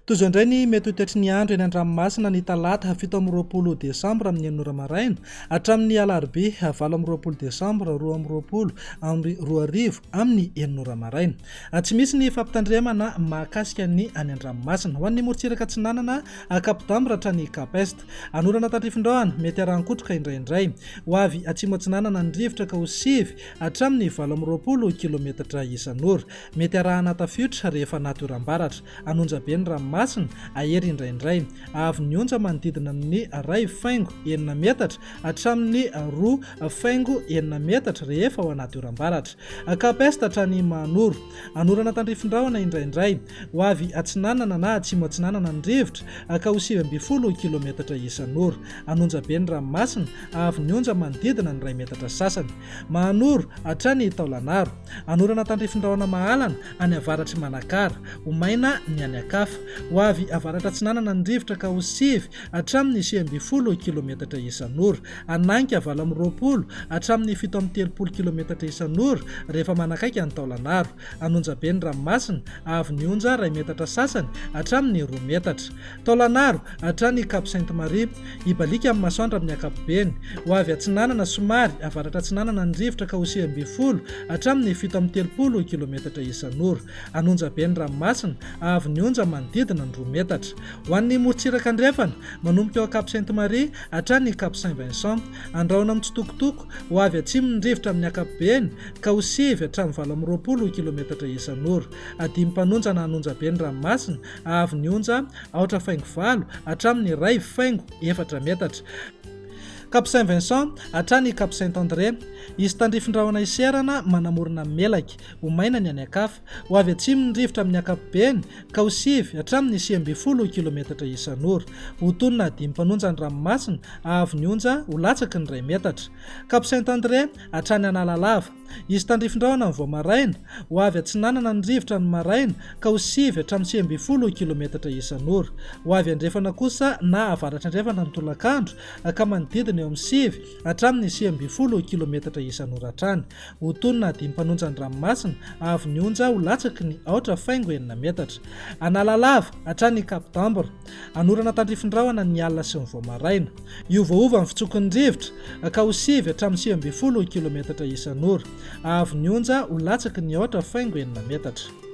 Toy indray ny mety ho toetry ny andro eny an-dranomasina ny talata 7 Décembre amin'ny 9 maraina hatramin'ny alarobia 9 Décembre 2020 amin'ny 9 maraina. Tsy misy ny fampitandremana mahakasika ny any an-dranomasina ho an'ny morontsiraka tsinanana Décembre hatrany Est. Anorana tandrifin-drahona mety harankotroka indraindray ho avy atsimo atsinanana ny rivotra ka ho sivy hatramin'ny 20 kilometatra isan'ora. Mety arahana tafiotra rehefa natoram-baratra. Anonja be ny ranomasina ahery indraindray avy ny onja manodidina amin'ny 2.9 metatra hatramin'ny 2.9 metatra rehefa ao anaty oram-baratra. Est hatrany manoro. Anorana tandrifin-drahona indraindray ho avy atsinanana na atsimo atsinanana ny rivotra ka ho 20 kilometatra isan'ora. Anonja be ny ranomasina avy ny onja manodidina ny 2 metatra sasany. Manoro hatrany taolanaro. Anorana tandrifin-drahona mahalana any avaratry manakara ho maina ny any akafa ho avy avaratra atsinanana ny rivotra ka ho sivy hatramin'ny 20 kilometatra isan'ora. Ananika 20 hatramin'ny 7 kilometatra isan'ora rehefa manakaiky ny taolanaro. Anonja be ny ranomasina avy ny onja 2 metatra sasany hatramin'ny 2 metatra. Taolanaro hatrany Cap Sainte-Marie ibalika amin'ny masoandro amin'ny ankapobeny ho avy atsinanana somary avaratra atsinanana ny rivotra ka ho 20 hatramin'ny 7 kilometatra isan'ora. Anonja be ny ranomasina avy ny onja manodidina ny 2 metatra. Ho an'ny morontsiraka andrefana manomboka eo Cap Sainte-Marie hatrany Cap Saint-Vincent. Andrahona mitsitokotoko ho avy atsimo ny rivotra amin'ny ankapobeny ka ho sivy hatramin'ny 20 kilometatra isan'ora. Adimy mpanonja na anonja be ny ranomasina avy ny onja 8.9 hatramin'ny 2.4 metatra. Cap Saint-Vincent hatrany Cap Saint-André. Izy tandrifin-drahona iserana manamorona melaka ho maina ny any akafa ho avy atsimo ny rivotra amin'ny ankapobeny ka ho sivy hatramin'ny 20 kilometatra isan'ora. Ho tonona dimy mpanonja ny ranomasina avy ny onja ho latsaky ny 2 metatra. Cap Saint-André hatrany Analalava. Izy tandrifin-drahona vao maraina ho avy atsinanana ny rivotra ny maraina ka ho sivy hatramin'ny 20 kilometatra isan'ora. Ho avy andrefana kosa na avaratra andrefana ny tolakandro ka manodidina eo amin'ny sivy hatramin'ny 20 kilometatra isan'ora hatrany. Ho tonona dimy mpanonja ny ranomasina avy ny onja ho latsaky ny 8.9 metatra. Analalava hatrany Cap d'Ambre. Anorana tandrifin-drahona ny alina sy ny vao maraina. Iovaova ny fitsokon'ny rivotra ka ho sivy hatramin'ny 20 kilometatra isan'ora. Avy ny onja ho latsaky ny 8.9 metatra.